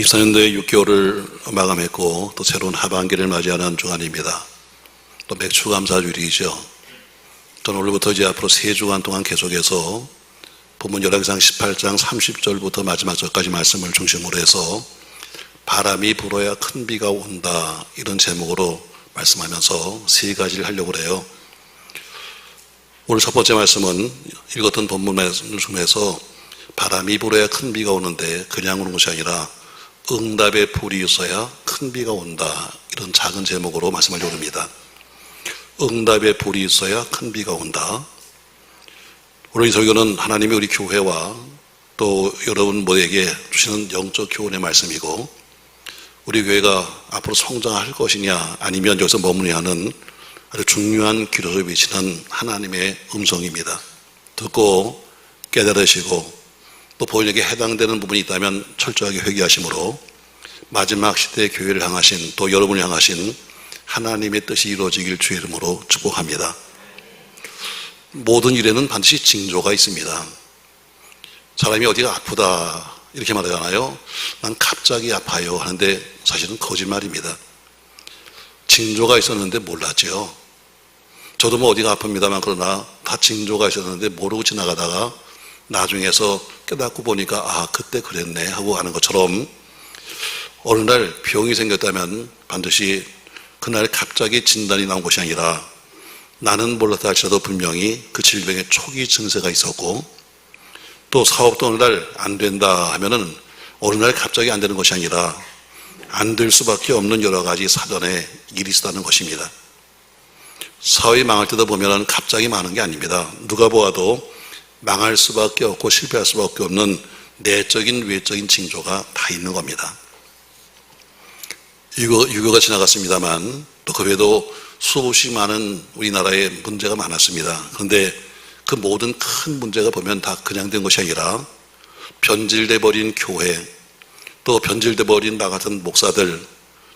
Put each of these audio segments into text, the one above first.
24년도에 6개월을 마감했고 또 새로운 하반기를 맞이하는 주간입니다. 또 맥추감사주일이죠. 저는 오늘부터 이제 앞으로 3주간 동안 계속해서 본문 열왕기상 18장 30절부터 마지막 절까지 말씀을 중심으로 해서 바람이 불어야 큰 비가 온다, 이런 제목으로 말씀하면서 3가지를 하려고 해요. 오늘 첫 번째 말씀은 읽었던 본문 말씀 중에서 바람이 불어야 큰 비가 오는데 그냥 오는 것이 아니라 응답의 불이 있어야 큰 비가 온다, 이런 작은 제목으로 말씀하려고 합니다. 응답의 불이 있어야 큰 비가 온다. 오늘 이 설교는 하나님이 우리 교회와 또 여러분 모두에게 주시는 영적 교훈의 말씀이고, 우리 교회가 앞으로 성장할 것이냐 아니면 여기서 머무르냐 하는 아주 중요한 기로를 비치는 하나님의 음성입니다. 듣고 깨달으시고 또 본인에게 해당되는 부분이 있다면 철저하게 회개하심으로 마지막 시대의 교회를 향하신, 또 여러분을 향하신 하나님의 뜻이 이루어지길 주의 이름으로 축복합니다. 모든 일에는 반드시 징조가 있습니다. 사람이 어디가 아프다 이렇게 말하잖아요. 난 갑자기 아파요 하는데 사실은 거짓말입니다. 징조가 있었는데 몰랐죠. 저도 뭐 어디가 아픕니다만 그러나 다 징조가 있었는데 모르고 지나가다가 나중에서 깨닫고 보니까 아, 그때 그랬네 하고 하는 것처럼 어느 날 병이 생겼다면 반드시 그날 갑자기 진단이 나온 것이 아니라 나는 몰랐다 할지라도 분명히 그 질병의 초기 증세가 있었고, 또 사업도 어느 날 안 된다 하면은 어느 날 갑자기 안 되는 것이 아니라 안 될 수밖에 없는 여러 가지 사전에 일이 있었다는 것입니다. 사업이 망할 때도 보면은 갑자기 망하는 게 아닙니다. 누가 보아도 망할 수밖에 없고 실패할 수밖에 없는 내적인 외적인 징조가 다 있는 겁니다. 유교가 지나갔습니다만 또 그 외에도 수없이 많은 우리나라에 문제가 많았습니다. 그런데 그 모든 큰 문제가 보면 다 그냥 된 것이 아니라 변질돼 버린 교회, 또 변질돼 버린 나 같은 목사들,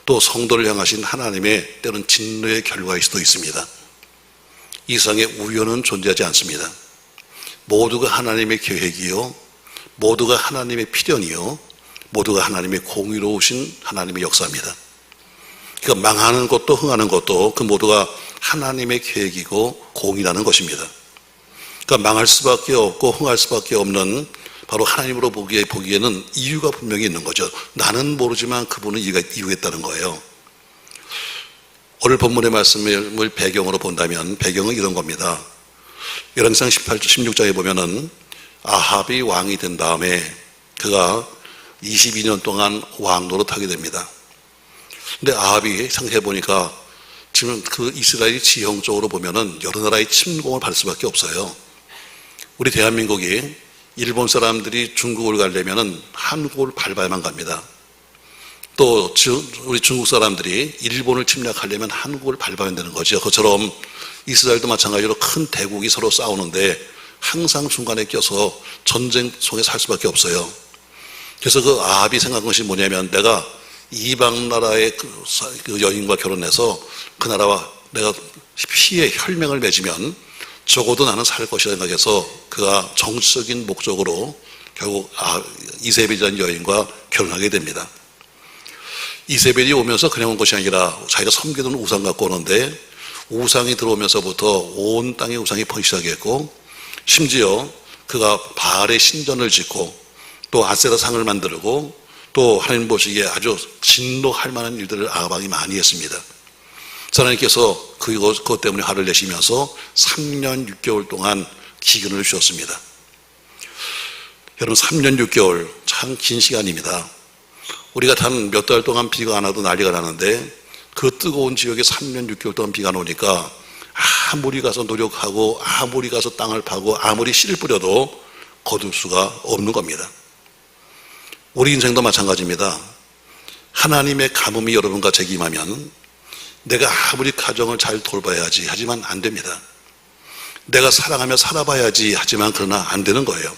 또 성도를 향하신 하나님의 때로는 진노의 결과일 수도 있습니다. 이 세상에 우연은 존재하지 않습니다. 모두가 하나님의 계획이요, 모두가 하나님의 필연이요, 모두가 하나님의 공의로우신 하나님의 역사입니다. 그러니까 망하는 것도 흥하는 것도 그 모두가 하나님의 계획이고 공의라는 것입니다. 그러니까 망할 수밖에 없고 흥할 수밖에 없는 바로 하나님으로 보기에는 이유가 분명히 있는 거죠. 나는 모르지만 그분은 이유가 있다는 거예요. 오늘 본문의 말씀을 배경으로 본다면 배경은 이런 겁니다. 열왕기상 16장에 보면은 아합이 왕이 된 다음에 그가 22년 동안 왕 노릇하게 됩니다. 근데 아합이 생각해 보니까 지금 그 이스라엘이 지형적으로 보면은 여러 나라의 침공을 받을 수밖에 없어요. 우리 대한민국이 일본 사람들이 중국을 가려면은 한국을 밟아야만 갑니다. 또 우리 중국 사람들이 일본을 침략하려면 한국을 밟아야 되는 거죠. 그처럼 이스라엘도 마찬가지로 큰 대국이 서로 싸우는데 항상 중간에 껴서 전쟁 속에 살 수밖에 없어요. 그래서 그 아합이 생각한 것이 뭐냐면, 내가 이방 나라의 그 여인과 결혼해서 그 나라와 내가 피의 혈맹을 맺으면 적어도 나는 살 것이라 생각해서 그가 정치적인 목적으로 결국 이세벨이라는 여인과 결혼하게 됩니다. 이세벨이 오면서 그냥 온 것이 아니라 자기가 섬기던 우상 갖고 오는데 우상이 들어오면서부터 온 땅에 우상이 퍼지기 시작했고, 심지어 그가 바알의 신전을 짓고 또 아세라 상을 만들고 또 하나님 보시기에 아주 진노할 만한 일들을 아합이 많이 했습니다. 하나님께서 그것 때문에 화를 내시면서 3년 6개월 동안 기근을 주셨습니다. 여러분, 3년 6개월 참 긴 시간입니다. 우리가 단 몇 달 동안 비가 안 와도 난리가 나는데 그 뜨거운 지역에 3년 6개월 동안 비가 안 오니까 아무리 가서 노력하고 아무리 가서 땅을 파고 아무리 씨를 뿌려도 거둘 수가 없는 겁니다. 우리 인생도 마찬가지입니다. 하나님의 가뭄이 여러분과 책임하면 내가 아무리 가정을 잘 돌봐야지 하지만 안 됩니다. 내가 사랑하며 살아봐야지 하지만 그러나 안 되는 거예요.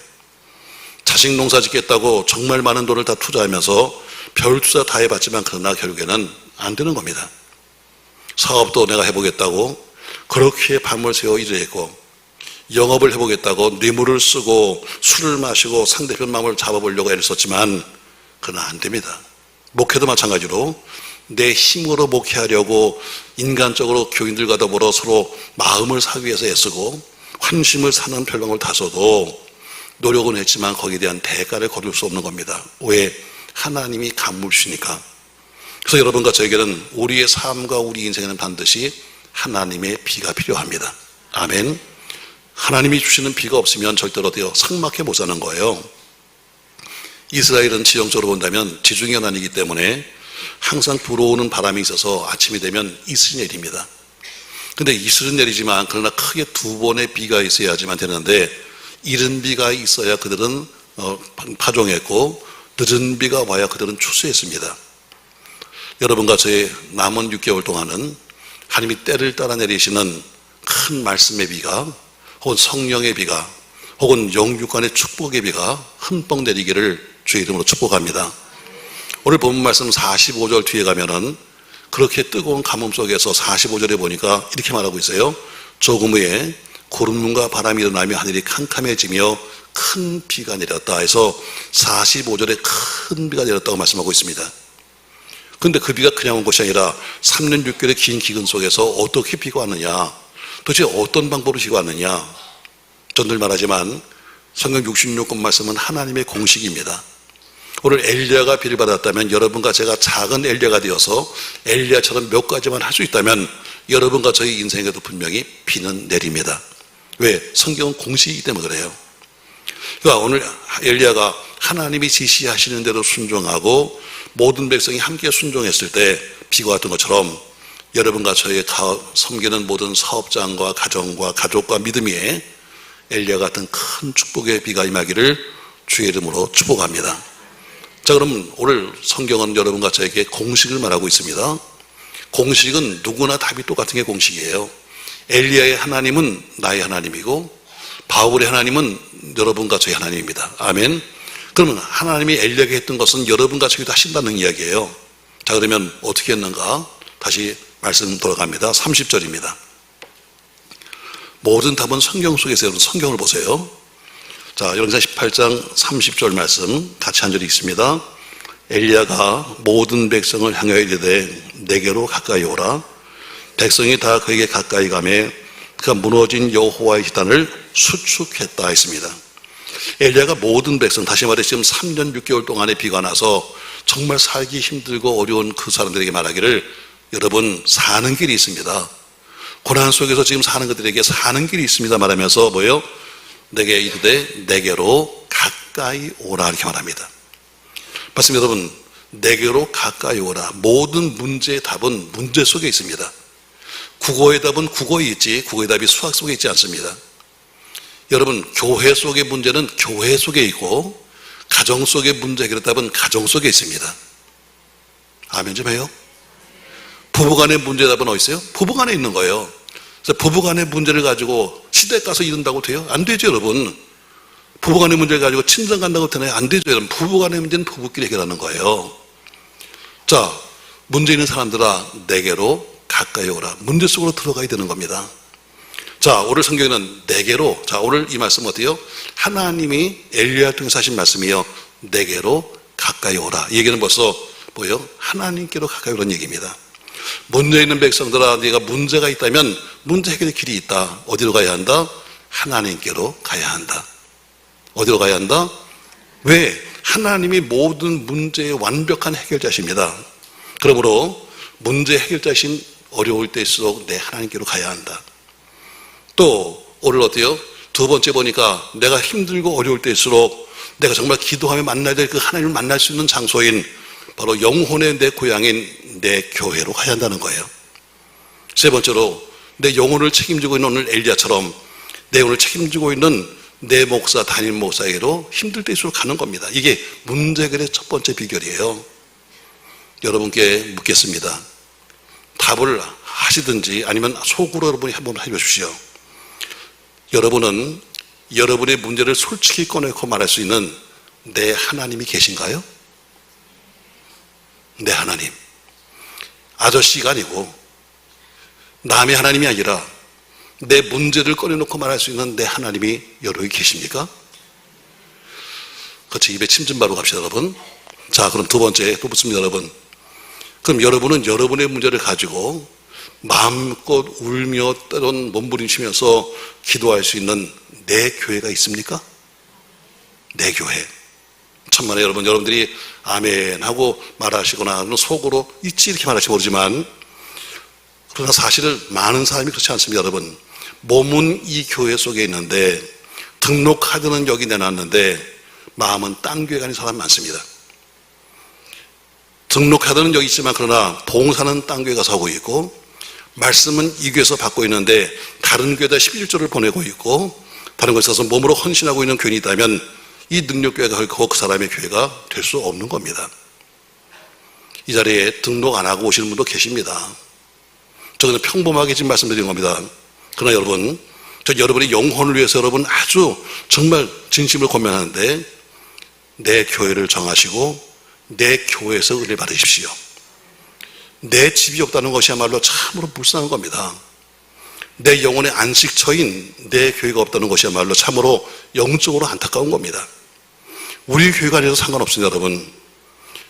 자식 농사 짓겠다고 정말 많은 돈을 다 투자하면서 별 투자 다 해봤지만 그러나 결국에는 안 되는 겁니다. 사업도 내가 해보겠다고 그렇게 밤을 새워 일을 했고, 영업을 해보겠다고 뇌물을 쓰고 술을 마시고 상대편 마음을 잡아보려고 애를 썼지만 그건 안 됩니다. 목회도 마찬가지로 내 힘으로 목회하려고 인간적으로 교인들과 더불어 서로 마음을 사기 위해서 애쓰고 환심을 사는 별명을 다써도 노력은 했지만 거기에 대한 대가를 거둘 수 없는 겁니다. 왜? 하나님이 감물주시니까. 그래서 여러분과 저에게는 우리의 삶과 우리 인생에는 반드시 하나님의 비가 필요합니다. 아멘. 하나님이 주시는 비가 없으면 절대로 어때요? 삭막해 못 사는 거예요. 이스라엘은 지형적으로 본다면 지중해 연안이기 때문에 항상 불어오는 바람이 있어서 아침이 되면 이슬이 내립니다. 근데 이슬은 내리지만 그러나 크게 두 번의 비가 있어야지만 되는데 이른 비가 있어야 그들은 파종했고 늦은 비가 와야 그들은 추수했습니다. 여러분과 저의 남은 6개월 동안은 하나님이 때를 따라 내리시는 큰 말씀의 비가 혹은 성령의 비가 혹은 영육간의 축복의 비가 흠뻑 내리기를 주의 이름으로 축복합니다. 오늘 본문 말씀 45절 뒤에 가면은 그렇게 뜨거운 가뭄 속에서 45절에 보니까 이렇게 말하고 있어요. 조금 후에 구름과 바람이 일어나며 하늘이 캄캄해지며 큰 비가 내렸다 해서 45절에 큰 비가 내렸다고 말씀하고 있습니다. 그런데 그 비가 그냥 온 것이 아니라 3년 6개월의 긴 기근 속에서 어떻게 비가 왔느냐, 도대체 어떤 방법으로 비가 왔느냐. 전 늘 말하지만 성경 66권 말씀은 하나님의 공식입니다. 오늘 엘리야가 비를 받았다면 여러분과 제가 작은 엘리야가 되어서 엘리야처럼 몇 가지만 할 수 있다면 여러분과 저희 인생에도 분명히 비는 내립니다. 왜? 성경은 공식이기 때문에 그래요. 그러니까 오늘 엘리야가 하나님이 지시하시는 대로 순종하고 모든 백성이 함께 순종했을 때 비가 왔던 것처럼 여러분과 저희 섬기는 모든 사업장과 가정과 가족과 믿음 위에 엘리야 같은 큰 축복의 비가 임하기를 주의 이름으로 축복합니다. 자, 그럼 오늘 성경은 여러분과 저에게 공식을 말하고 있습니다. 공식은 누구나 답이 똑같은 게 공식이에요. 엘리야의 하나님은 나의 하나님이고 바울의 하나님은 여러분과 저희 하나님입니다. 아멘. 그러면 하나님이 엘리야에게 했던 것은 여러분과 저희도 하신다는 이야기예요. 자, 그러면 어떻게 했는가? 다시 말씀 돌아갑니다. 30절입니다. 모든 답은 성경 속에서 여러분 성경을 보세요. 자, 열왕기상 18장 30절 말씀 같이 한 절이 있습니다. 엘리야가 모든 백성을 향하여 이르되 내게로 가까이 오라. 백성이 다 그에게 가까이 가매 그가 무너진 여호와의 기단을 수축했다 했습니다. 엘리야가 모든 백성, 다시 말해 지금 3년 6개월 동안의 비가 나서 정말 살기 힘들고 어려운 그 사람들에게 말하기를 여러분 사는 길이 있습니다. 고난 속에서 지금 사는 것들에게 사는 길이 있습니다 말하면서 뭐예요? 내게 이르되 내게로 가까이 오라 이렇게 말합니다. 맞습니다. 여러분, 내게로 가까이 오라. 모든 문제의 답은 문제 속에 있습니다. 국어의 답은 국어에 있지 국어의 답이 수학 속에 있지 않습니다. 여러분, 교회 속의 문제는 교회 속에 있고 가정 속의 문제 해결의 답은 가정 속에 있습니다. 아멘 좀 해요. 부부간의 문제의 답은 어디 있어요? 부부간에 있는 거예요. 그래서 부부간의 문제를 가지고 시댁 가서 이른다고 돼요? 안 되죠 여러분. 부부간의 문제를 가지고 친정 간다고 되나요? 안 되죠 여러분. 부부간의 문제는 부부끼리 해결하는 거예요. 자, 문제 있는 사람들아 내게로 가까이 오라. 문제 속으로 들어가야 되는 겁니다. 자, 오늘 성경에는 내게로, 자 오늘 이 말씀 어때요? 하나님이 엘리야를 통해서 하신 말씀이요. 내게로 가까이 오라. 이 얘기는 벌써 뭐예요? 하나님께로 가까이 오라는 얘기입니다. 문제 있는 백성들아 네가 문제가 있다면 문제 해결의 길이 있다. 어디로 가야 한다? 하나님께로 가야 한다. 어디로 가야 한다? 왜? 하나님이 모든 문제의 완벽한 해결자십니다. 그러므로 문제 해결자신 어려울 때일수록 내 하나님께로 가야 한다. 또 오늘 어때요? 두 번째 보니까 내가 힘들고 어려울 때일수록 내가 정말 기도하며 만나야 될 그 하나님을 만날 수 있는 장소인 바로 영혼의 내 고향인 내 교회로 가야 한다는 거예요. 세 번째로 내 영혼을 책임지고 있는 오늘 엘리야처럼 내 영혼을 책임지고 있는 내 목사, 담임 목사에게로 힘들 때일수록 가는 겁니다. 이게 문제 해결의 첫 번째 비결이에요. 여러분께 묻겠습니다. 답을 하시든지 아니면 속으로 여러분이 한번 해보십시오. 여러분은 여러분의 문제를 솔직히 꺼내고 말할 수 있는 내 하나님이 계신가요? 내 하나님. 아저씨가 아니고 남의 하나님이 아니라 내 문제를 꺼내놓고 말할 수 있는 내 하나님이 여러분이 계십니까? 그렇지, 입에 침 좀 바르고 갑시다 여러분. 자, 그럼 두 번째 또 묻습니다, 여러분. 그럼 여러분은 여러분의 문제를 가지고 마음껏 울며 때론 몸부림치면서 기도할 수 있는 내 교회가 있습니까? 내 교회. 천만에 여러분들이 아멘 하고 말하시거나 속으로 있지 이렇게 말할지 모르지만, 그러나 사실은 많은 사람이 그렇지 않습니다, 여러분. 몸은 이 교회 속에 있는데 등록카드는 여기 내놨는데 마음은 딴 교회 가는 사람 많습니다. 등록카드는 여기 있지만 그러나 봉사는 딴 교회 가서 하고 있고, 말씀은 이 교회에서 받고 있는데 다른 교회에다 11조를 보내고 있고, 다른 곳에 서 몸으로 헌신하고 있는 교인이 있다면 이 능력교회가 결코 그 사람의 교회가 될 수 없는 겁니다. 이 자리에 등록 안 하고 오시는 분도 계십니다. 저는 평범하게 지금 말씀드린 겁니다. 그러나 여러분, 저 여러분의 영혼을 위해서 여러분 아주 정말 진심을 고민하는데 내 교회를 정하시고 내 교회에서 은혜 받으십시오. 내 집이 없다는 것이야말로 참으로 불쌍한 겁니다. 내 영혼의 안식처인 내 교회가 없다는 것이야말로 참으로 영적으로 안타까운 겁니다. 우리 교회가 아니라도 상관없습니다, 여러분.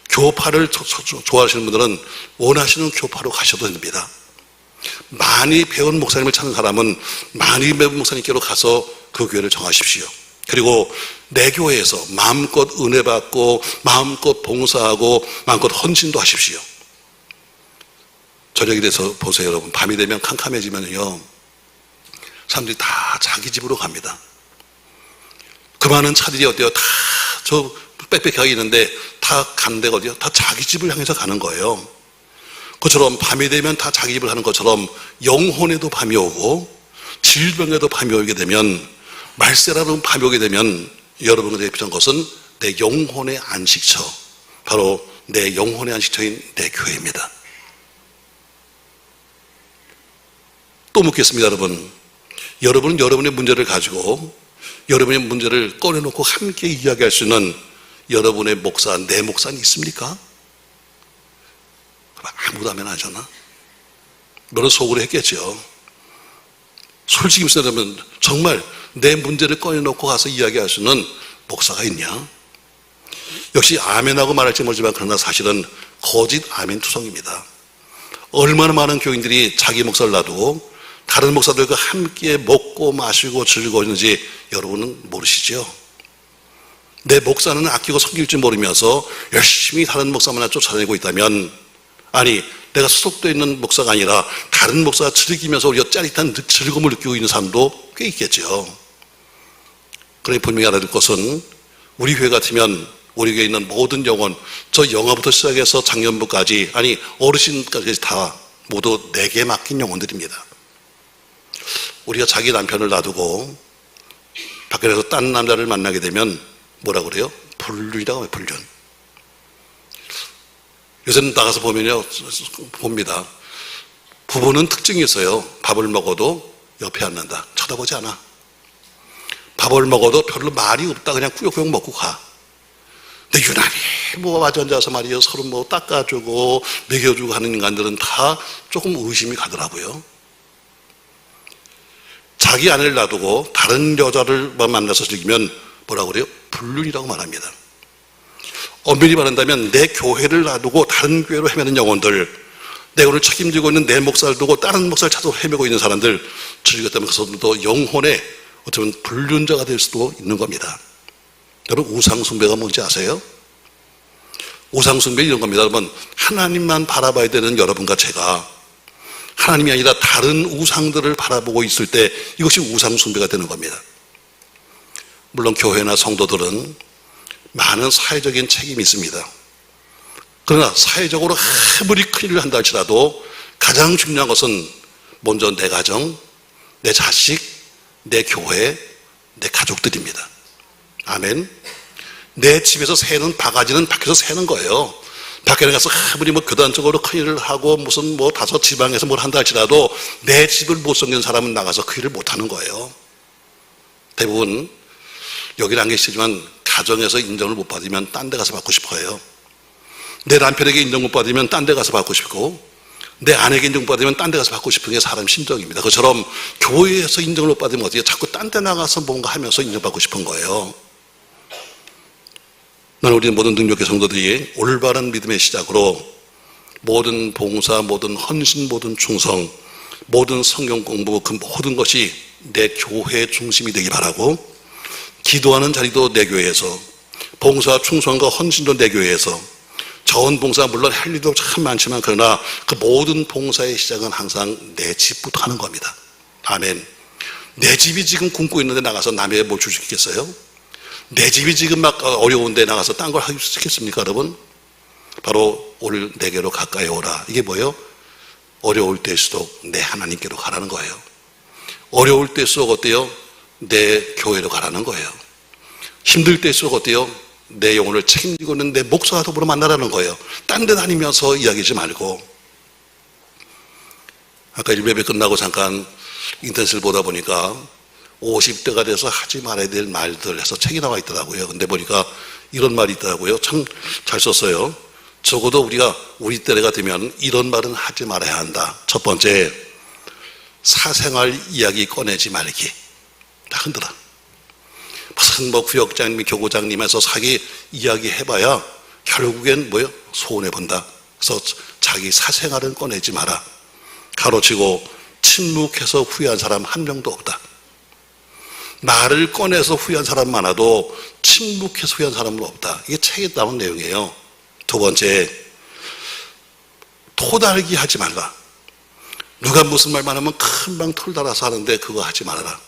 교파를 좋아하시는 분들은 원하시는 교파로 가셔도 됩니다. 많이 배운 목사님을 찾는 사람은 많이 배운 목사님께로 가서 그 교회를 정하십시오. 그리고 내 교회에서 마음껏 은혜 받고 마음껏 봉사하고 마음껏 헌신도 하십시오. 저녁이 돼서 보세요, 여러분. 밤이 되면 캄캄해지면요, 사람들이 다 자기 집으로 갑니다. 그 많은 차들이 어때요? 다 저 빽빽하게 있는데 다 가는 데가 어디요? 다 자기 집을 향해서 가는 거예요. 그처럼 밤이 되면 다 자기 집을 하는 것처럼 영혼에도 밤이 오고 질병에도 밤이 오게 되면, 말세라는 밤이 오게 되면 여러분에게 필요한 것은 내 영혼의 안식처, 바로 내 영혼의 안식처인 내 교회입니다. 또 묻겠습니다, 여러분. 여러분은 여러분의 문제를 가지고 여러분의 문제를 꺼내놓고 함께 이야기할 수 있는 여러분의 목사, 내 목사는 있습니까? 아무도 하면 안 하잖아. 너는 속으로 했겠죠. 솔직히 말하면 정말 내 문제를 꺼내놓고 가서 이야기할 수 있는 목사가 있냐? 역시 아멘하고 말할지 모르지만 그러나 사실은 거짓 아멘 투성입니다. 얼마나 많은 교인들이 자기 목사를 놔두고 다른 목사들과 함께 먹고 마시고 즐거웠는지 여러분은 모르시죠? 내 목사는 아끼고 섬길 줄 모르면서 열심히 다른 목사만 쫓아다니고 있다면, 아니 내가 소속되어 있는 목사가 아니라 다른 목사가 즐기면서 우리가 짜릿한 즐거움을 느끼고 있는 사람도 꽤 있겠죠. 그러니 분명히 알아야 될 것은 우리 교회 같으면 우리 교회에 있는 모든 영혼, 저 영아부터 시작해서 장년부까지, 아니 어르신까지 다 모두 내게 맡긴 영혼들입니다. 우리가 자기 남편을 놔두고 밖에 나가서 딴 남자를 만나게 되면 뭐라 그래요? 불륜이라고 해요, 불륜. 요새는 나가서 보면요, 봅니다. 부부는 특징이 있어요. 밥을 먹어도 옆에 앉는다. 쳐다보지 않아. 밥을 먹어도 별로 말이 없다. 그냥 꾸역꾸역 먹고 가. 근데 유난히 뭐 마주 앉아서 말이에요, 서로 뭐 닦아주고 먹여주고 하는 인간들은 다 조금 의심이 가더라고요. 자기 아내를 놔두고 다른 여자를 만나서 즐기면 뭐라고 그래요? 불륜이라고 말합니다. 엄밀히 말한다면 내 교회를 놔두고 다른 교회로 헤매는 영혼들, 내가 오늘 책임지고 있는 내 목사를 두고 다른 목사를 찾아 헤매고 있는 사람들, 즐겼다면 그 사람들도 영혼의 어쩌면 불륜자가 될 수도 있는 겁니다. 여러분, 우상숭배가 뭔지 아세요? 우상숭배 이런 겁니다. 여러분, 하나님만 바라봐야 되는 여러분과 제가 하나님이 아니라 다른 우상들을 바라보고 있을 때 이것이 우상숭배가 되는 겁니다. 물론 교회나 성도들은 많은 사회적인 책임이 있습니다. 그러나 사회적으로 아무리 큰일을 한다 할지라도 가장 중요한 것은 먼저 내 가정, 내 자식, 내 교회, 내 가족들입니다. 아멘. 내 집에서 새는 바가지는 밖에서 새는 거예요. 밖에 나가서 아무리 뭐 교단적으로 큰일을 하고 무슨 뭐 다섯 지방에서 뭘 한다 할지라도 내 집을 못 섬기는 사람은 나가서 그 일을 못 하는 거예요. 대부분 여기는 안 계시지만 가정에서 인정을 못 받으면 딴 데 가서 받고 싶어요. 내 남편에게 인정 못 받으면 딴 데 가서 받고 싶고, 내 아내에게 인정 못 받으면 딴 데 가서 받고 싶은 게 사람 심정입니다. 그처럼 교회에서 인정을 못 받으면 어떻게 자꾸 딴 데 나가서 뭔가 하면서 인정받고 싶은 거예요. 우리 모든 능력의 성도들이 올바른 믿음의 시작으로 모든 봉사, 모든 헌신, 모든 충성, 모든 성경 공부, 그 모든 것이 내 교회의 중심이 되기 바라고, 기도하는 자리도 내 교회에서, 봉사, 충성과 헌신도 내 교회에서, 자원봉사 물론 할 일도 참 많지만 그러나 그 모든 봉사의 시작은 항상 내 집부터 하는 겁니다. 아멘. 내 집이 지금 굶고 있는데 나가서 남의 뭘 줄 수 있겠어요? 내 집이 지금 막 어려운데 나가서 딴 걸 할 수 있겠습니까, 여러분? 바로 오늘 내게로 가까이 오라. 이게 뭐예요? 어려울 때일수록 내 하나님께로 가라는 거예요. 어려울 때일수록 어때요? 내 교회로 가라는 거예요. 힘들 때일수록 어때요? 내 영혼을 책임지고 있는 내 목사와 더불어 만나라는 거예요. 딴 데 다니면서 이야기하지 말고. 아까 일베베 끝나고 잠깐 인터넷을 보다 보니까 50대가 돼서 하지 말아야 될 말들 해서 책이 나와 있더라고요. 근데 보니까 이런 말이 있더라고요. 참 잘 썼어요. 적어도 우리가 우리 때가 되면 이런 말은 하지 말아야 한다. 첫 번째, 사생활 이야기 꺼내지 말기. 다 흔들어. 무슨 구역장님, 교구장님에서 사기 이야기 해봐야 결국엔 뭐예요? 손해본다. 그래서 자기 사생활은 꺼내지 마라. 가로치고 침묵해서 후회한 사람 한 명도 없다. 말을 꺼내서 후회한 사람 많아도 침묵해서 후회한 사람은 없다. 이게 책에 나온 내용이에요. 두 번째, 토달기 하지 말라. 누가 무슨 말만 하면 금방 털 달아서 하는데 그거 하지 말아라.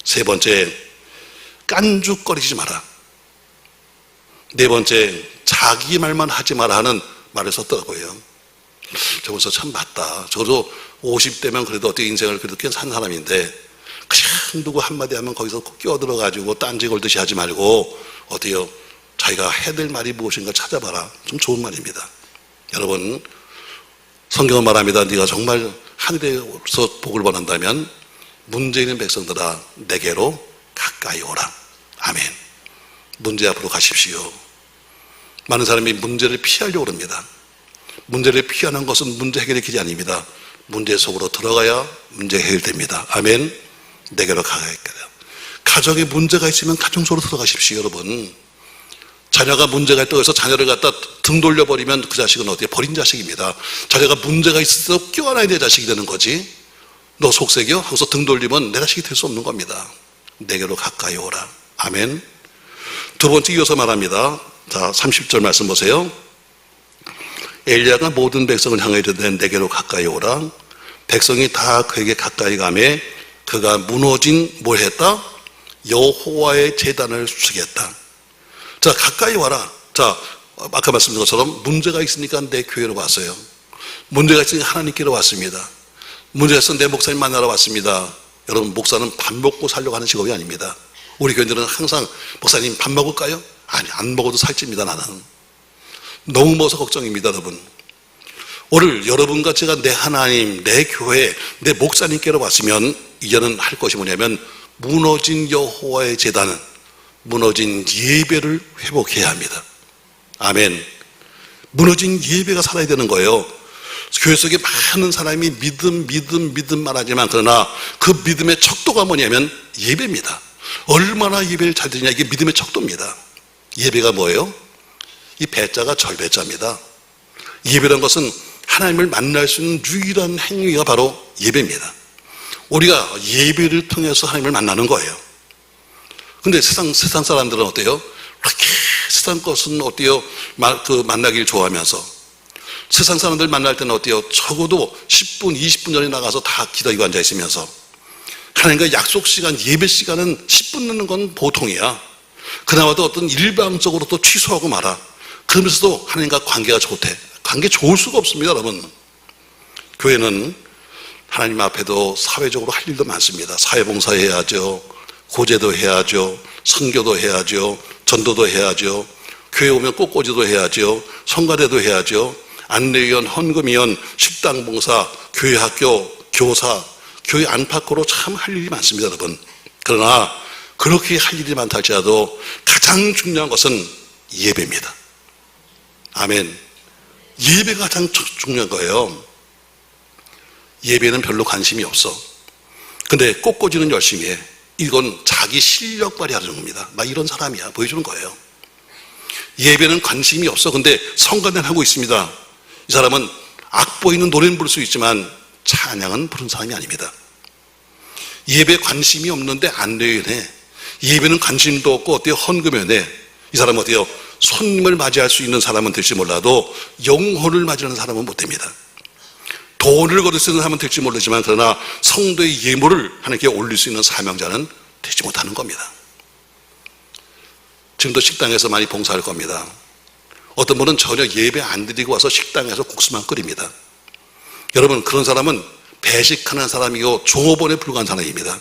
세 번째, 깐죽거리지 마라. 네 번째, 자기 말만 하지 마라 하는 말을 썼더라고요. 저기서 참 맞다. 저도 50대면 그래도 어떻게 인생을 그래도 꽤 산 사람인데 그냥 누구 한마디 하면 거기서 끼어들어가지고 딴지 걸듯이 하지 말고 어때요? 자기가 해야 될 말이 무엇인가 찾아봐라. 좀 좋은 말입니다. 여러분, 성경은 말합니다. 네가 정말 하늘에서 복을 원한다면 문제 있는 백성들아 내게로 가까이 오라. 아멘. 문제 앞으로 가십시오. 많은 사람이 문제를 피하려고 합니다. 문제를 피하는 것은 문제 해결의 길이 아닙니다. 문제 속으로 들어가야 문제 해결됩니다. 아멘. 내게로 가까이. 가정에 문제가 있으면 가정 속으로 들어가십시오, 여러분. 자녀가 문제가 있다고 해서 자녀를 갖다 등 돌려버리면 그 자식은 어떻게 버린 자식입니다. 자녀가 문제가 있어서 껴안아야 될 자식이 되는 거지. 너 속색이요? 하고서 등 돌리면 내 자식이 될 수 없는 겁니다. 내게로 가까이 오라. 아멘. 두 번째 이어서 말합니다. 자, 30절 말씀 보세요. 엘리야가 모든 백성을 향하여 이르되 내게로 가까이 오라. 백성이 다 그에게 가까이 가매 그가 무너진 뭘 했다? 여호와의 제단을 수색했다. 자, 가까이 와라. 자, 아까 말씀드린 것처럼 문제가 있으니까 내 교회로 왔어요. 문제가 있으니까 하나님께로 왔습니다. 문제가 있어서 내 목사님 만나러 왔습니다. 여러분, 목사는 밥 먹고 살려고 하는 직업이 아닙니다. 우리 교인들은 항상 목사님 밥 먹을까요? 아니, 안 먹어도 살찝니다. 나는 너무 먹어서 걱정입니다. 여러분, 오늘 여러분과 제가 내 하나님, 내 교회, 내 목사님께로 왔으면 이제는 할 것이 뭐냐면 무너진 여호와의 제단은 무너진 예배를 회복해야 합니다. 아멘. 무너진 예배가 살아야 되는 거예요. 교회 속에 많은 사람이 믿음만 하지만 그러나 그 믿음의 척도가 뭐냐면 예배입니다. 얼마나 예배를 잘 드리냐, 이게 믿음의 척도입니다. 예배가 뭐예요? 이 배자가 절배자입니다. 예배라는 것은 하나님을 만날 수 있는 유일한 행위가 바로 예배입니다. 우리가 예배를 통해서 하나님을 만나는 거예요. 근데 세상 사람들은 어때요? 그렇게 세상 것은 어때요? 만나기를 좋아하면서 세상 사람들 만날 때는 어때요? 적어도 10분, 20분 전에 나가서 다 기다리고 앉아 있으면서 하나님과 약속 시간, 예배 시간은 10분 늦는 건 보통이야. 그나마도 어떤 일방적으로 또 취소하고 말아. 그러면서도 하나님과 관계가 좋대. 관계 좋을 수가 없습니다, 여러분. 교회는 하나님 앞에도 사회적으로 할 일도 많습니다. 사회봉사 해야죠. 고제도 해야죠. 선교도 해야죠. 전도도 해야죠. 교회 오면 꽃꽂이도 해야죠. 성가대도 해야죠. 안내위원, 헌금위원, 식당봉사, 교회학교, 교사, 교회 안팎으로 참 할 일이 많습니다, 여러분. 그러나 그렇게 할 일이 많다 할지라도 가장 중요한 것은 예배입니다. 아멘. 예배가 가장 중요한 거예요. 예배는 별로 관심이 없어. 근데 꽃꽂이는 열심히 해. 이건 자기 실력 발휘하는 겁니다. 나 이런 사람이야. 보여주는 거예요. 예배는 관심이 없어. 근데 성가대는 하고 있습니다. 이 사람은 악보 있는 노래는 부를 수 있지만 찬양은 부른 사람이 아닙니다. 예배에 관심이 없는데 안내연해. 예배는 관심도 없고 어때요? 헌금연해. 이 사람은 어때요? 손님을 맞이할 수 있는 사람은 될지 몰라도 영혼을 맞이하는 사람은 못 됩니다. 돈을 거둘 수 있는 사람은 될지 모르지만 그러나 성도의 예물을 하나님께 올릴 수 있는 사명자는 되지 못하는 겁니다. 지금도 식당에서 많이 봉사할 겁니다. 어떤 분은 전혀 예배 안 드리고 와서 식당에서 국수만 끓입니다. 여러분, 그런 사람은 배식하는 사람이고 종업원에 불과한 사람입니다.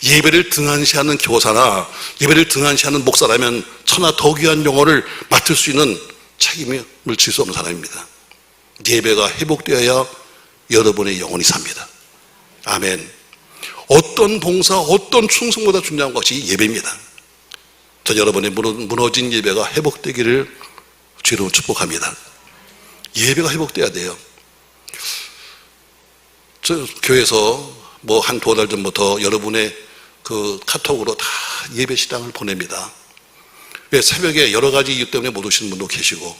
예배를 등한시하는 교사나 예배를 등한시하는 목사라면 천하 더 귀한 영혼을 맡을 수 있는 책임을 질 수 없는 사람입니다. 예배가 회복되어야 여러분의 영혼이 삽니다. 아멘. 어떤 봉사, 어떤 충성보다 중요한 것이 예배입니다. 전 여러분의 무너진 예배가 회복되기를 주로 축복합니다. 예배가 회복돼야 돼요. 저 교회에서 뭐 한 2달 전부터 여러분의 그 카톡으로 다 예배 시당을 보냅니다. 왜? 새벽에 여러 가지 이유 때문에 못 오시는 분도 계시고,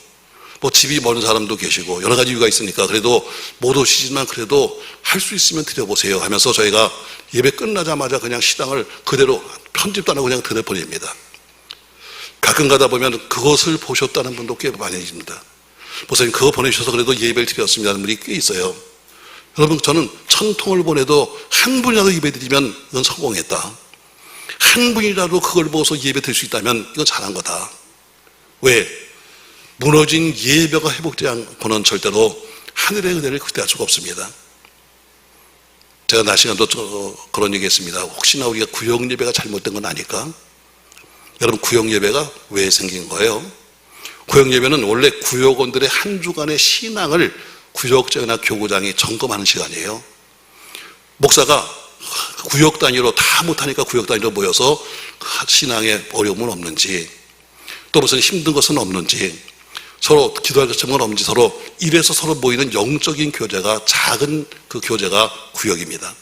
뭐 집이 먼 사람도 계시고, 여러 가지 이유가 있으니까 그래도 못 오시지만 그래도 할 수 있으면 드려보세요 하면서 저희가 예배 끝나자마자 그냥 시당을 그대로 편집도 안 하고 그냥 그대로 보냅니다. 가끔 가다 보면 그것을 보셨다는 분도 꽤 많이 있습니다. 목사님 그거 보내주셔서 그래도 예배를 드렸습니다 하는 분이 꽤 있어요. 여러분, 저는 1000통을 보내도 한 분이라도 예배 드리면 이건 성공했다. 한 분이라도 그걸 보고서 예배 드릴 수 있다면 이건 잘한 거다. 왜? 무너진 예배가 회복되지 않고는 절대로 하늘의 은혜를 기대할 수가 없습니다. 제가 낮 시간도 그런 얘기 했습니다. 혹시나 우리가 구역 예배가 잘못된 건 아닐까? 여러분, 구역 예배가 왜 생긴 거예요? 구역 예배는 원래 구역원들의 한 주간의 신앙을 구역장이나 교구장이 점검하는 시간이에요. 목사가 구역 단위로 다 못하니까 구역 단위로 모여서 신앙에 어려움은 없는지, 또 무슨 힘든 것은 없는지, 서로 기도할 것은 없는지, 서로 이래서 서로 모이는 영적인 교제가, 작은 그 교제가 구역입니다.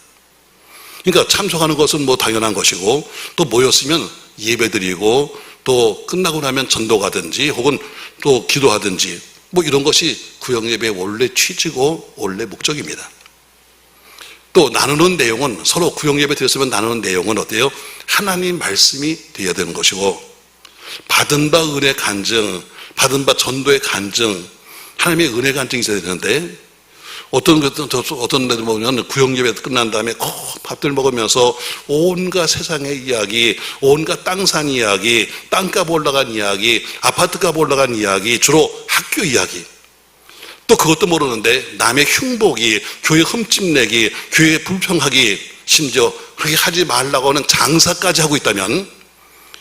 그러니까 참석하는 것은 뭐 당연한 것이고, 또 모였으면 예배드리고, 또 끝나고 나면 전도 가든지 혹은 또 기도하든지 뭐 이런 것이 구역 예배의 원래 취지고 원래 목적입니다. 또 나누는 내용은, 서로 구역 예배 드렸으면 나누는 내용은 어때요? 하나님 말씀이 되어야 되는 것이고, 받은 바 은혜 간증, 받은 바 전도의 간증, 하나님의 은혜 간증이 있어야 되는데, 어떤 데들 보면 구역 예배 끝난 다음에 밥들 먹으면서 온갖 세상의 이야기, 온갖 땅산 이야기, 땅값 올라간 이야기, 아파트값 올라간 이야기, 주로 학교 이야기, 또 그것도 모르는데 남의 흉보기, 교회 흠집내기, 교회 불평하기, 심지어 그렇게 하지 말라고 하는 장사까지 하고 있다면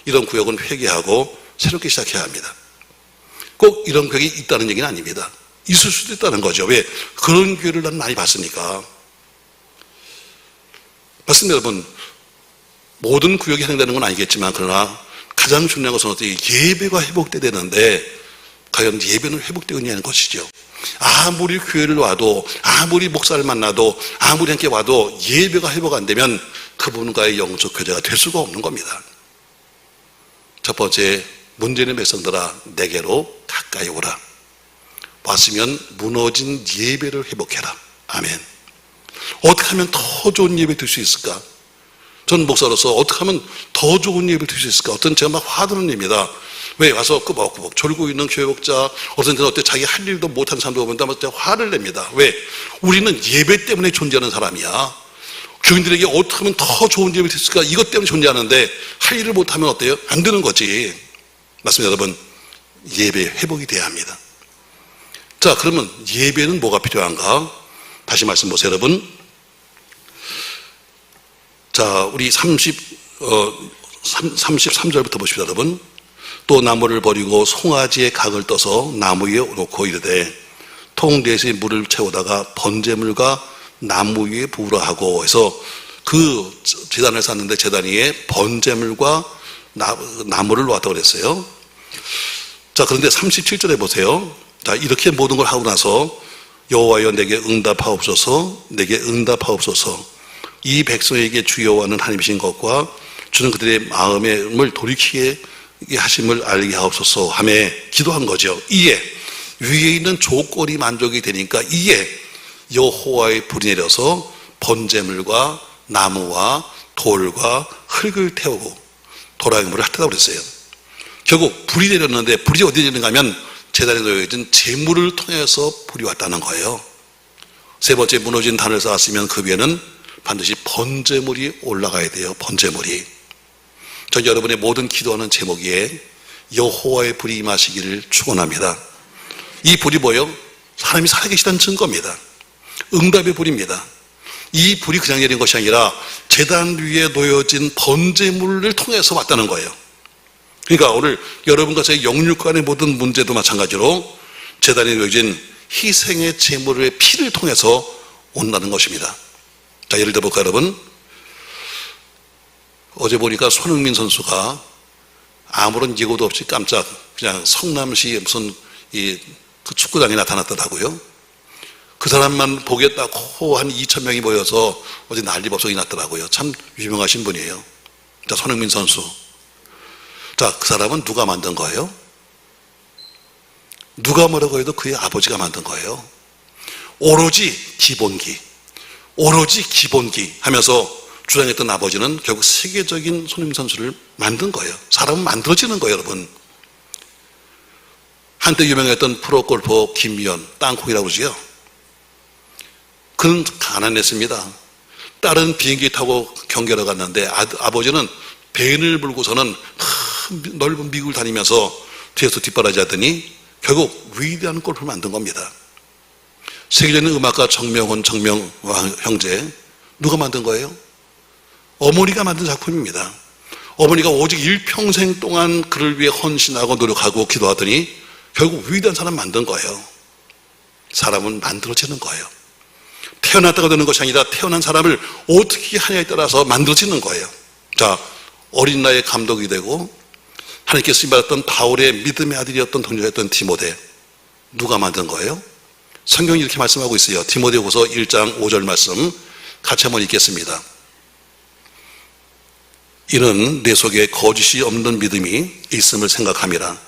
이런 구역은 회개하고 새롭게 시작해야 합니다. 꼭 이런 구역이 있다는 얘기는 아닙니다. 있을 수도 있다는 거죠. 왜? 그런 교회를 난 많이 봤으니까. 맞습니다, 여러분. 모든 구역이 해당되는 건 아니겠지만, 그러나 가장 중요한 것은 어떻게 예배가 회복돼야 되는데, 과연 예배는 회복되고 있냐는 것이죠. 아무리 교회를 와도, 아무리 목사를 만나도, 아무리 함께 와도 예배가 회복 안 되면 그분과의 영적 교제가 될 수가 없는 겁니다. 첫 번째, 문제는 백성들아 내게로 가까이 오라. 왔으면 무너진 예배를 회복해라. 아멘. 어떻게 하면 더 좋은 예배 드릴 수 있을까? 전 목사로서 어떻게 하면 더 좋은 예배 드릴 수 있을까? 어떤 제가 막 화드는 일입니다. 왜? 와서 꾸벅꾸벅 졸고 있는 교회복자, 어떤 때는 어때 자기 할 일도 못하는 사람도 보면 제가 화를 냅니다. 왜? 우리는 예배 때문에 존재하는 사람이야. 교인들에게 어떻게 하면 더 좋은 예배 드릴 수 있을까? 이것 때문에 존재하는데 할 일을 못하면 어때요? 안 되는 거지. 맞습니다, 여러분. 예배 회복이 돼야 합니다. 자, 그러면 예배는 뭐가 필요한가? 다시 말씀 보세요, 여러분. 자, 우리 33절부터 보십시오, 여러분. 또 나무를 버리고 송아지의 각을 떠서 나무 위에 놓고 이르되 통 넷에 물을 채우다가 번제물과 나무 위에 부으라 하고 해서 그 제단을 쌌는데 제단 위에 번제물과 나무를 놓았다고 그랬어요. 자, 그런데 37절에 보세요. 자, 이렇게 모든 걸 하고 나서 여호와여 내게 응답하옵소서, 내게 응답하옵소서. 이 백성에게 주 여호와는 하나님이신 것과 주는 그들의 마음을 돌이키게 이 하심을 알게 하옵소서 하며 기도한 거죠. 이에 위에 있는 조건이 만족이 되니까 이에 여호와의 불이 내려서 번제물과 나무와 돌과 흙을 태우고 도랑이물을 핥으라고 그랬어요. 결국 불이 내렸는데 불이 어디 내리는가 하면 제단에 놓여진 제물을 통해서 불이 왔다는 거예요. 세 번째, 무너진 단을 쌓았으면 그 위에는 반드시 번제물이 올라가야 돼요. 번제물이. 전 여러분의 모든 기도하는 제목에 여호와의 불이 임하시기를 축원합니다. 이 불이 뭐예요? 하나님이 살아계시다는 증거입니다. 응답의 불입니다. 이 불이 그냥 내린 것이 아니라 제단 위에 놓여진 번제물을 통해서 왔다는 거예요. 그러니까 오늘 여러분과 제 영육간의 모든 문제도 마찬가지로 제단에 놓여진 희생의 제물의 피를 통해서 온다는 것입니다. 자, 예를 들어볼까 여러분? 어제 보니까 손흥민 선수가 아무런 예고도 없이 깜짝 그냥 성남시 무슨 그 축구장에 나타났더라고요. 그 사람만 보겠다고 한 2,000명이 모여서 어제 난리법석이 났더라고요. 참 유명하신 분이에요. 자, 손흥민 선수. 자, 그 사람은 누가 만든 거예요? 누가 뭐라고 해도 그의 아버지가 만든 거예요. 오로지 기본기 하면서 주장했던 아버지는 결국 세계적인 손흥민 선수를 만든 거예요. 사람은 만들어지는 거예요, 여러분. 한때 유명했던 프로골퍼 김미연, 땅콩이라고 그러죠. 그는 가난했습니다. 딸은 비행기 타고 경기하러 갔는데 아버지는 벤을 불고서는 큰 넓은 미국을 다니면서 뒤에서 뒷바라지 하더니 결국 위대한 골프를 만든 겁니다. 세계적인 음악가 정명 형제, 누가 만든 거예요? 어머니가 만든 작품입니다. 어머니가 오직 일평생 동안 그를 위해 헌신하고 노력하고 기도하더니 결국 위대한 사람 만든 거예요. 사람은 만들어지는 거예요. 태어났다가 되는 것이 아니라 태어난 사람을 어떻게 하냐에 따라서 만들어지는 거예요. 자, 어린 나이에 감독이 되고 하나님께 쓰임받았던 바울의 믿음의 아들이었던 동료였던 디모데, 누가 만든 거예요? 성경이 이렇게 말씀하고 있어요. 디모데후서 1장 5절 말씀 같이 한번 읽겠습니다. 이는 내 속에 거짓이 없는 믿음이 있음을 생각함이라.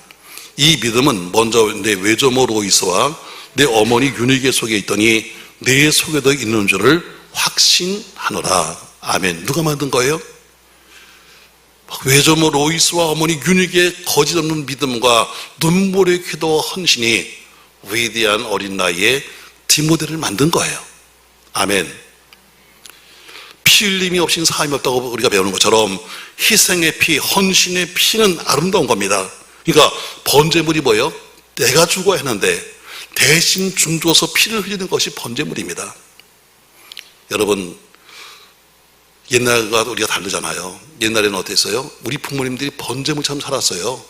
이 믿음은 먼저 내 외조모 로이스와 내 어머니 유니게 속에 있더니 내 속에도 있는 줄을 확신하노라. 아멘. 누가 만든 거예요? 외조모 로이스와 어머니 유니게 거짓 없는 믿음과 눈물의 기도와 헌신이 위대한 어린 나이에 디모데를 만든 거예요. 아멘. 피 흘림이 없인 사함이 없다고 우리가 배우는 것처럼 희생의 피, 헌신의 피는 아름다운 겁니다. 그러니까 번제물이 뭐예요? 내가 죽어야 하는데 대신 중줘서 피를 흘리는 것이 번제물입니다. 여러분, 옛날과 우리가 다르잖아요. 옛날에는 어땠어요? 우리 부모님들이 번제물처럼 살았어요.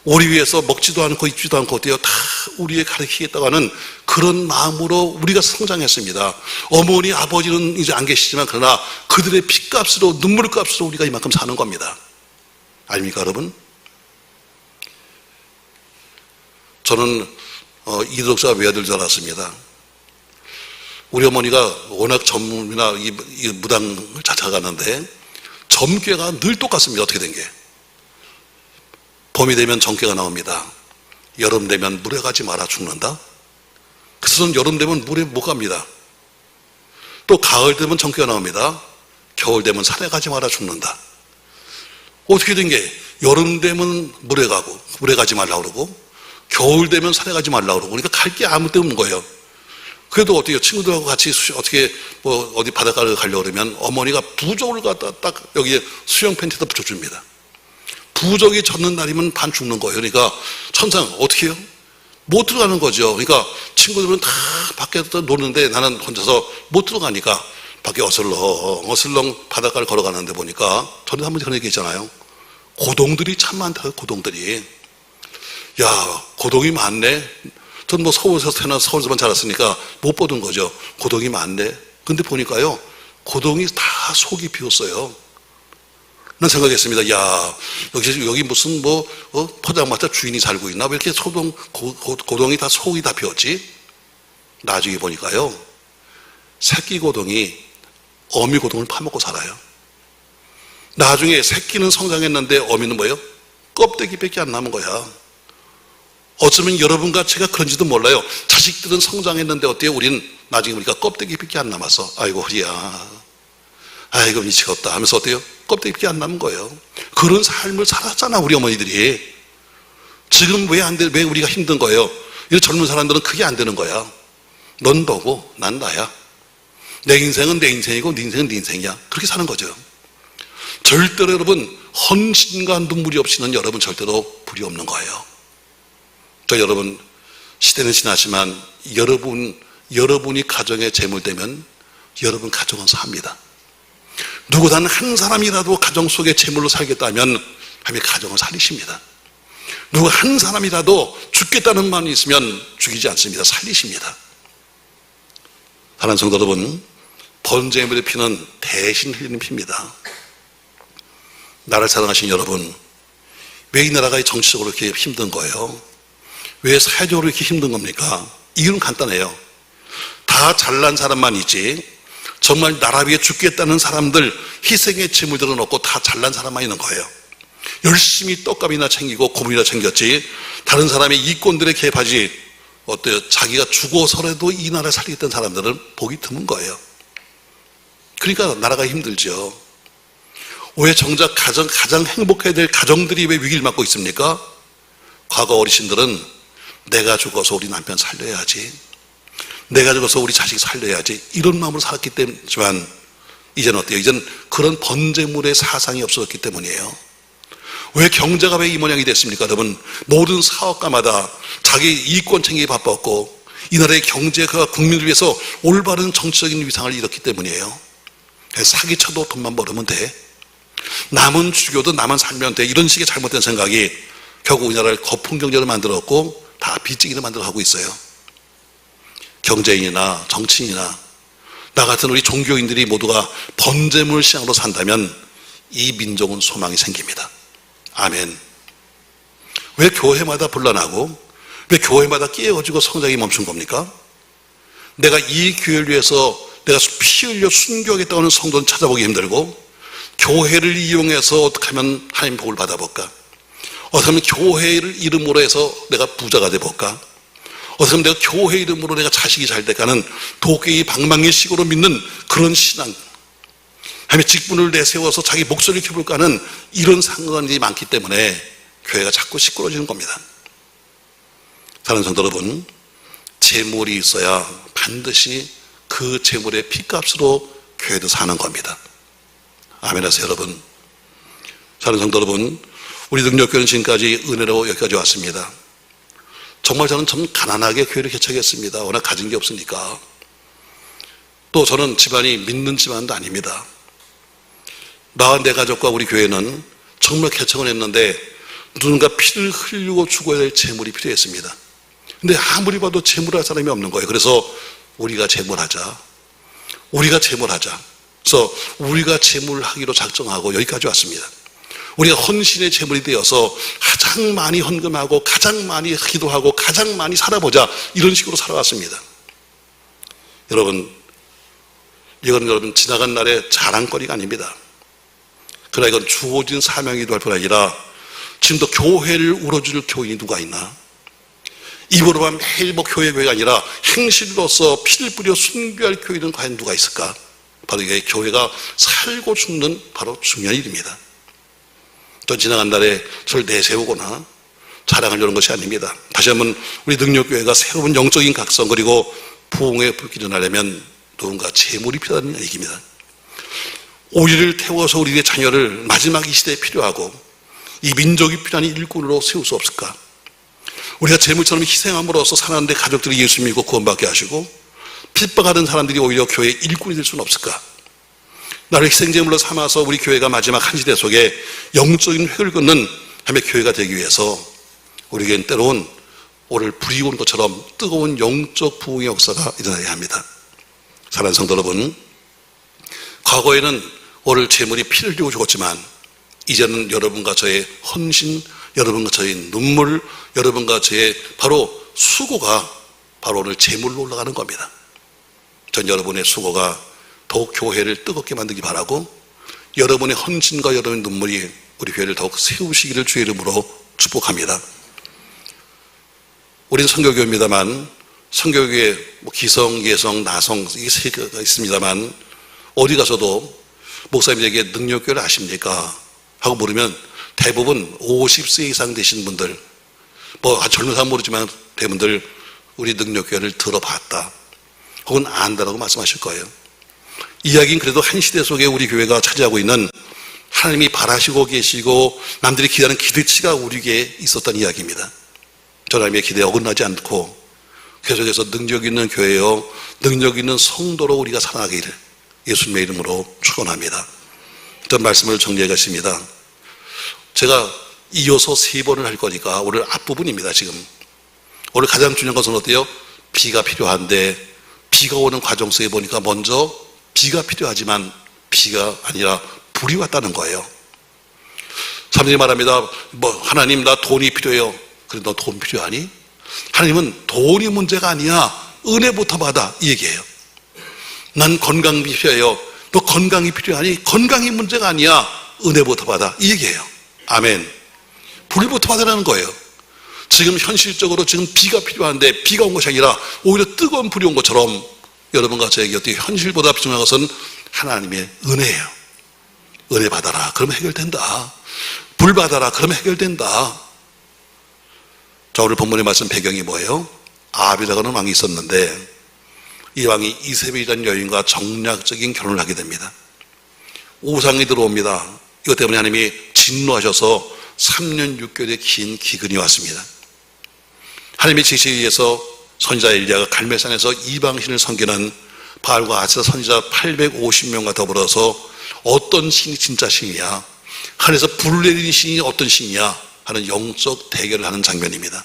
우리 위해서 먹지도 않고 입지도 않고 어때요? 다 우리에 가르치겠다고 하는 그런 마음으로 우리가 성장했습니다. 어머니, 아버지는 이제 안 계시지만 그러나 그들의 피값으로, 눈물값으로 우리가 이만큼 사는 겁니다. 아닙니까, 여러분? 저는 이덕사 외아들 줄 알았습니다. 우리 어머니가 워낙 전문이나 이 무당을 찾아가는데 점괘가 늘 똑같습니다. 어떻게 된 게? 봄이 되면 점괘가 나옵니다. 여름 되면 물에 가지 마라 죽는다. 그래서 여름 되면 물에 못 갑니다. 또 가을 되면 점괘가 나옵니다. 겨울 되면 산에 가지 마라 죽는다. 어떻게 된 게? 여름 되면 물에 가고 물에 가지 말라고 그러고 겨울 되면 산에 가지 말라고 그러고 그러니까 갈 게 아무 데 없는 거예요. 그래도 어떻게 친구들하고 같이 어떻게 뭐 어디 바닷가를 가려고 그러면 어머니가 부적을 갖다 딱 여기에 수영 팬티에다 붙여줍니다. 부적이 젖는 날이면 반 죽는 거예요. 그러니까 천상 어떻게 해요? 못 들어가는 거죠. 그러니까 친구들은 다 밖에서 노는데 나는 혼자서 못 들어가니까 밖에 어슬렁 바닷가를 걸어가는데 보니까 전에 한번 그런 얘기 있잖아요. 고동들이 참 많다. 고동들이. 야, 고동이 많네. 전 뭐 서울에서 태어나서 서울에서만 자랐으니까 못 보던 거죠. 고동이 많네. 근데 보니까요, 고동이 다 속이 비었어요. 난 생각했습니다. 야, 여기 무슨 포장마차 주인이 살고 있나? 왜 이렇게 고동이 다 속이 다 비었지? 나중에 보니까요, 새끼 고동이 어미 고동을 파먹고 살아요. 나중에 새끼는 성장했는데 어미는 뭐예요? 껍데기밖에 안 남은 거야. 어쩌면 여러분과 제가 그런지도 몰라요. 자식들은 성장했는데 어때요? 우린 나중에 보니까 껍데기밖에 안 남아서 아이고 허리야, 아이고 미치겠다 하면서 어때요? 껍데기밖에 안 남은 거예요. 그런 삶을 살았잖아 우리 어머니들이. 지금 왜 안 돼? 왜 우리가 힘든 거예요? 이 젊은 사람들은 그게 안 되는 거야. 넌 너고 난 나야. 내 인생은 내 인생이고 네 인생은 네 인생이야. 그렇게 사는 거죠. 절대로 여러분 헌신과 눈물이 없이는 여러분 절대로 불이 없는 거예요. 저 여러분 시대는 지나지만 여러분이 가정에 재물되면 여러분 가정은 삽니다. 누구 단 한 사람이라도 가정 속에 재물로 살겠다면 하면 가정을 살리십니다. 누구 한 사람이라도 죽겠다는 마음이 있으면 죽이지 않습니다. 살리십니다. 사랑하는 성도 여러분, 번제물의 피는 대신 흘리는 피입니다. 나라를 사랑하신 여러분, 왜 이 나라가 정치적으로 이렇게 힘든 거예요? 왜 사회적으로 이렇게 힘든 겁니까? 이유는 간단해요. 다 잘난 사람만 있지 정말 나라 위해 죽겠다는 사람들, 희생의 재물들을 넣고 다 잘난 사람만 있는 거예요. 열심히 떡값이나 챙기고 고문이나 챙겼지 다른 사람의 이권들에 개입하지 어때요? 자기가 죽어서라도 이 나라를 살리겠다는 사람들은 보기 드문 거예요. 그러니까 나라가 힘들죠. 왜 정작 가장 행복해야 될 가정들이 왜 위기를 맞고 있습니까? 과거 어르신들은 내가 죽어서 우리 남편 살려야지, 내가 죽어서 우리 자식 살려야지 이런 마음으로 살았기 때문이지만 이제는 어때요? 이제는 그런 번제물의 사상이 없어졌기 때문이에요. 왜 경제가 왜 이 모양이 됐습니까? 여러분, 모든 사업가마다 자기 이권 챙기기 바빴고 이 나라의 경제가 국민을 위해서 올바른 정치적인 위상을 잃었기 때문이에요. 사기쳐도 돈만 벌으면 돼, 남은 죽여도 나만 살면 돼, 이런 식의 잘못된 생각이 결국 우리나라를 거품 경제로 만들었고 다 빚지기로 만들어가고 있어요. 경제인이나 정치인이나 나 같은 우리 종교인들이 모두가 번제물 신앙으로 산다면 이 민족은 소망이 생깁니다. 아멘. 왜 교회마다 분란하고 왜 교회마다 끼어가지고 성장이 멈춘 겁니까? 내가 이 교회를 위해서 내가 피 흘려 순교하겠다고 하는 성도는 찾아보기 힘들고, 교회를 이용해서 어떻게 하면 하나님 복을 받아볼까? 어떻게 하면 교회를 이름으로 해서 내가 부자가 돼볼까? 어떻게 하면 내가 교회 이름으로 내가 자식이 잘 돼가는 도끼 방망이식으로 믿는 그런 신앙, 하나님의 직분을 내세워서 자기 목소리를 켜볼까 하는 이런 상관이 많기 때문에 교회가 자꾸 시끄러지는 겁니다. 사랑하는 성도 여러분, 재물이 있어야 반드시 그 재물의 피값으로 교회도 사는 겁니다. 아멘 하세요 여러분. 사랑하는 성도 여러분, 우리 능력교회는 지금까지 은혜로 여기까지 왔습니다. 정말 저는 좀 가난하게 교회를 개척했습니다. 워낙 가진 게 없으니까. 또 저는 집안이 믿는 집안도 아닙니다. 나와 내 가족과 우리 교회는 정말 개척을 했는데 누군가 피를 흘리고 죽어야 될 재물이 필요했습니다. 근데 아무리 봐도 재물할 사람이 없는 거예요. 그래서 우리가 재물하자. 그래서 우리가 재물하기로 작정하고 여기까지 왔습니다. 우리가 헌신의 재물이 되어서 가장 많이 헌금하고 가장 많이 기도하고 가장 많이 살아보자, 이런 식으로 살아왔습니다. 여러분, 이건 여러분 지나간 날의 자랑거리가 아닙니다. 그러나 이건 주어진 사명이기도 할 뿐 아니라 지금도 교회를 울어줄 교인이 누가 있나? 입으로만 매일 교회가 아니라 행실로서 피를 뿌려 순교할 교인은 과연 누가 있을까? 바로 이게 교회가 살고 죽는 바로 중요한 일입니다. 또 지나간 날에 저를 내세우거나 자랑하려는 것이 아닙니다. 다시 한번 우리 능력교회가 새로운 영적인 각성 그리고 부흥의 불길이 나려면 누군가 재물이 필요하다는 얘기입니다. 오리를 태워서 우리의 자녀를 마지막 이 시대에 필요하고 이 민족이 필요한 일꾼으로 세울 수 없을까? 우리가 재물처럼 희생함으로써 살았는데 가족들이 예수 믿고 구원받게 하시고 핍박하는 사람들이 오히려 교회의 일꾼이 될 수는 없을까? 나를 희생제물로 삼아서 우리 교회가 마지막 한 시대 속에 영적인 획을 긋는 하나님의 교회가 되기 위해서 우리에겐 때로는 오늘 불이 온 것처럼 뜨거운 영적 부흥의 역사가 일어나야 합니다. 사랑하는 성도 여러분, 과거에는 오늘 재물이 피를 흘리고 죽었지만 이제는 여러분과 저의 헌신, 여러분과 저의 눈물, 여러분과 저의 바로 수고가 바로 오늘 재물로 올라가는 겁니다. 전 여러분의 수고가 더욱 교회를 뜨겁게 만들기 바라고 여러분의 헌신과 여러분의 눈물이 우리 교회를 더욱 세우시기를 주의 이름으로 축복합니다. 우리는 선교교회입니다만 선교교회 기성, 예성, 나성 이 세 개가 있습니다만 어디 가서도 목사님에게 능력교회를 아십니까? 하고 물으면 대부분 50세 이상 되신 분들, 젊은 사람 모르지만 대부분들 우리 능력교회를 들어봤다 혹은 안다라고 말씀하실 거예요. 이야기는 그래도 한 시대 속에 우리 교회가 차지하고 있는 하나님이 바라시고 계시고 남들이 기대하는 기대치가 우리에게 있었던 이야기입니다. 저 하나님의 기대에 어긋나지 않고 계속해서 능력 있는 교회요, 능력 있는 성도로 우리가 살아가기를 예수님의 이름으로 축원합니다. 어떤 말씀을 정리하겠습니다. 제가 이어서 3번을 할 거니까 오늘 앞부분입니다. 지금 오늘 가장 중요한 것은 어때요? 비가 필요한데 비가 오는 과정 속에 보니까 먼저 비가 필요하지만 비가 아니라 불이 왔다는 거예요. 사람들이 말합니다. 하나님 나 돈이 필요해요. 그래 너 돈 필요하니? 하나님은 돈이 문제가 아니야. 은혜부터 받아 이 얘기예요. 난 건강이 필요해요. 너 건강이 필요하니? 건강이 문제가 아니야. 은혜부터 받아 이 얘기예요. 아멘. 불부터 받으라는 거예요. 지금 현실적으로 지금 비가 필요한데 비가 온 것이 아니라 오히려 뜨거운 불이 온 것처럼 여러분과 저에게 어떻게 현실보다 중요한 것은 하나님의 은혜예요. 은혜 받아라. 그러면 해결된다. 불 받아라. 그러면 해결된다. 자, 오늘 본문의 말씀 배경이 뭐예요? 아합이라고 하는 왕이 있었는데 이 왕이 이세벨이라는 여인과 정략적인 결혼을 하게 됩니다. 우상이 들어옵니다. 이것 때문에 하나님이 진노하셔서 3년 6개월의 긴 기근이 왔습니다. 하나님의 지시에 의해서 선지자 엘리야가 갈멜산에서 이방신을 섬기는 바알과 아세라 선지자 850명과 더불어서 어떤 신이 진짜 신이야, 하늘에서 불을 내리는 신이 어떤 신이야 하는 영적 대결을 하는 장면입니다.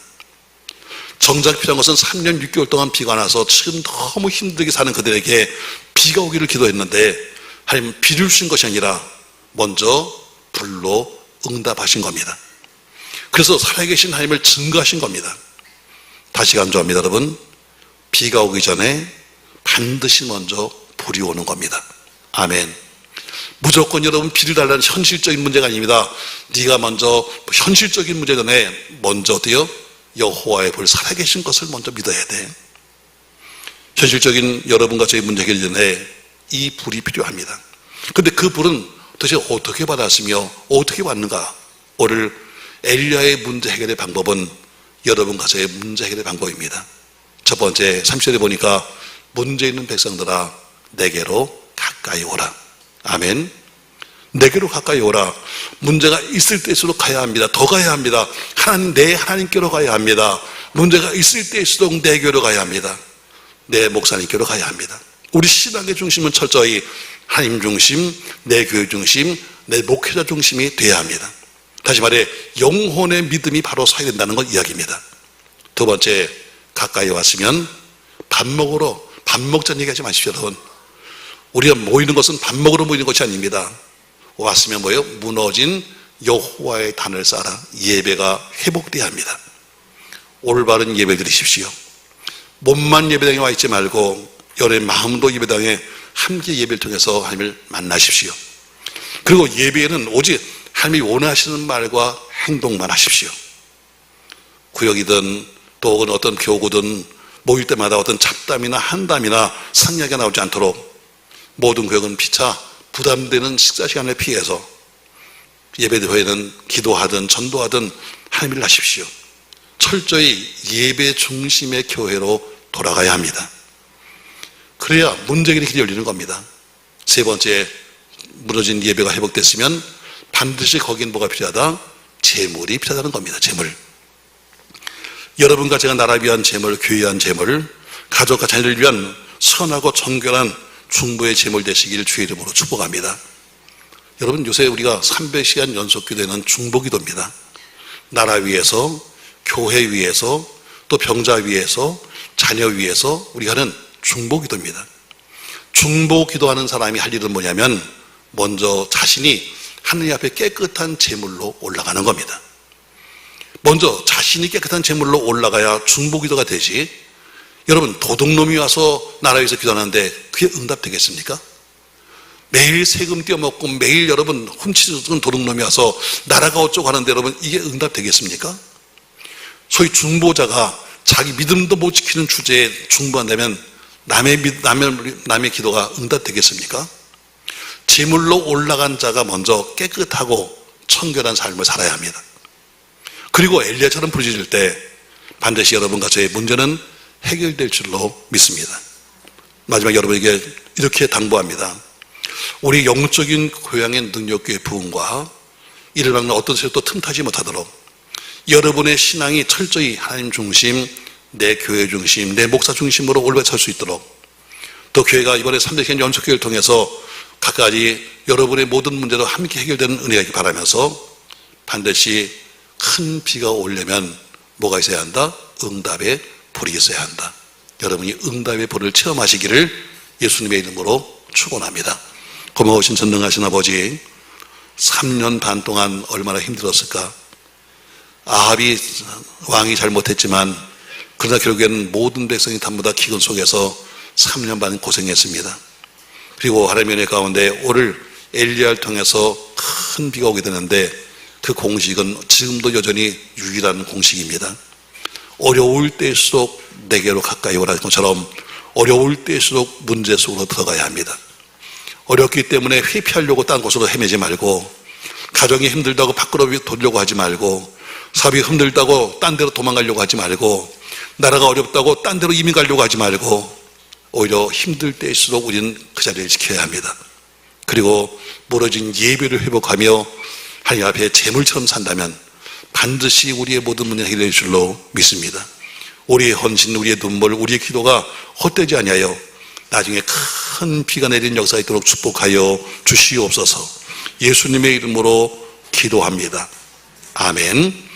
정작 필요한 것은 3년 6개월 동안 비가 나서 지금 너무 힘들게 사는 그들에게 비가 오기를 기도했는데 하나님은 비를 주신 것이 아니라 먼저 불로 응답하신 겁니다. 그래서 살아계신 하나님을 증거하신 겁니다. 다시 강조합니다. 여러분, 비가 오기 전에 반드시 먼저 불이 오는 겁니다. 아멘. 무조건 여러분 비를 달라는 현실적인 문제가 아닙니다. 네가 먼저 현실적인 문제 전에 먼저 어때요? 여호와의 불, 살아계신 것을 먼저 믿어야 돼. 현실적인 여러분과 저의 문제 해결 전에 이 불이 필요합니다. 그런데 그 불은 도대체 어떻게 받았으며 어떻게 받는가? 오늘 엘리야의 문제 해결의 방법은 여러분과 저의 문제 해결의 방법입니다. 첫 번째 30절에 보니까 문제 있는 백성들아 내게로 가까이 오라. 아멘. 내게로 가까이 오라. 문제가 있을 때일수록 가야 합니다. 더 가야 합니다. 하나님, 내 하나님께로 가야 합니다. 문제가 있을 때일수록 내게로 가야 합니다. 내 목사님께로 가야 합니다. 우리 신앙의 중심은 철저히 하나님 중심, 내 교회 중심, 내 목회자 중심이 돼야 합니다. 다시 말해 영혼의 믿음이 바로 서야 된다는 걸 이야기입니다. 두 번째, 가까이 왔으면 밥 먹자는 얘기하지 마십시오. 여러분, 우리가 모이는 것은 밥 먹으러 모이는 것이 아닙니다. 왔으면 뭐예요? 무너진 여호와의 단을 쌓아 예배가 회복돼야 합니다. 올바른 예배 드리십시오. 몸만 예배당에 와 있지 말고 여러분의 마음도 예배당에 함께 예배를 통해서 하나님을 만나십시오. 그리고 예배에는 오직 하나님이 원하시는 말과 행동만 하십시오. 구역이든 또 혹은 어떤 교구든 모일 때마다 어떤 잡담이나 한담이나 상이야기가 나오지 않도록 모든 구역은 피차 부담되는 식사 시간을 피해서 예배 후에는 기도하든 전도하든 하나님을 하십시오. 철저히 예배 중심의 교회로 돌아가야 합니다. 그래야 문제의 길이 열리는 겁니다. 세 번째, 무너진 예배가 회복됐으면 반드시 거긴 뭐가 필요하다? 재물이 필요하다는 겁니다. 재물. 여러분과 제가 나라를 위한 재물, 교회에 위한 재물, 가족과 자녀를 위한 선하고 정결한 중보의 재물 되시기를 주의 이름으로 축복합니다. 여러분, 요새 우리가 300시간 연속 기도는 중보기도입니다. 나라 위해서, 교회 위해서, 또 병자 위해서, 자녀 위해서 우리가 하는 중보기도입니다. 중보기도하는 사람이 할 일은 뭐냐면 먼저 자신이 하느님 앞에 깨끗한 제물로 올라가는 겁니다. 먼저 자신이 깨끗한 제물로 올라가야 중보기도가 되지. 여러분, 도둑놈이 와서 나라 위해서 기도하는데 그게 응답되겠습니까? 매일 세금 떼어먹고 매일 여러분 훔치는 도둑놈이 와서 나라가 어쩌고 하는데 여러분 이게 응답되겠습니까? 소위 중보자가 자기 믿음도 못 지키는 주제에 중보한다면 남의 기도가 응답되겠습니까? 제물로 올라간 자가 먼저 깨끗하고 청결한 삶을 살아야 합니다. 그리고 엘리야처럼 부르짖을 때 반드시 여러분과 저의 문제는 해결될 줄로 믿습니다. 마지막 여러분에게 이렇게 당부합니다. 우리 영적인 교양의 능력교회 부흥과 이를 막는 어떤 세력도 틈타지 못하도록 여러분의 신앙이 철저히 하나님 중심, 내 교회 중심, 내 목사 중심으로 올바르게 설 수 있도록, 또 교회가 이번에 300년 연속교회를 통해서 각가지 여러분의 모든 문제도 함께 해결되는 은혜가 있기 바라면서 반드시 큰 비가 오려면 뭐가 있어야 한다? 응답의 불이 있어야 한다. 여러분이 응답의 불을 체험하시기를 예수님의 이름으로 축원합니다. 고마우신 전능하신 아버지, 3년 반 동안 얼마나 힘들었을까? 아합이 왕이 잘못했지만 그러나 결국에는 모든 백성이 전부 다 기근 속에서 3년 반 고생했습니다. 그리고 하나님의 은혜 가운데 오늘 엘리야를 통해서 큰 비가 오게 되는데 그 공식은 지금도 여전히 유일한 공식입니다. 어려울 때일수록 내게로 가까이 오라는 것처럼 어려울 때일수록 문제 속으로 들어가야 합니다. 어렵기 때문에 회피하려고 딴 곳으로 헤매지 말고, 가정이 힘들다고 밖으로 돌려고 하지 말고, 사업이 힘들다고 딴 데로 도망가려고 하지 말고, 나라가 어렵다고 딴 데로 이민 가려고 하지 말고, 오히려 힘들 때일수록 우리는 그 자리를 지켜야 합니다. 그리고 무너진 예배를 회복하며 하나님 앞에 재물처럼 산다면 반드시 우리의 모든 문제를 해결될 줄로 믿습니다. 우리의 헌신, 우리의 눈물, 우리의 기도가 헛되지 아니하여 나중에 큰 비가 내리는 역사가 있도록 축복하여 주시옵소서. 예수님의 이름으로 기도합니다. 아멘.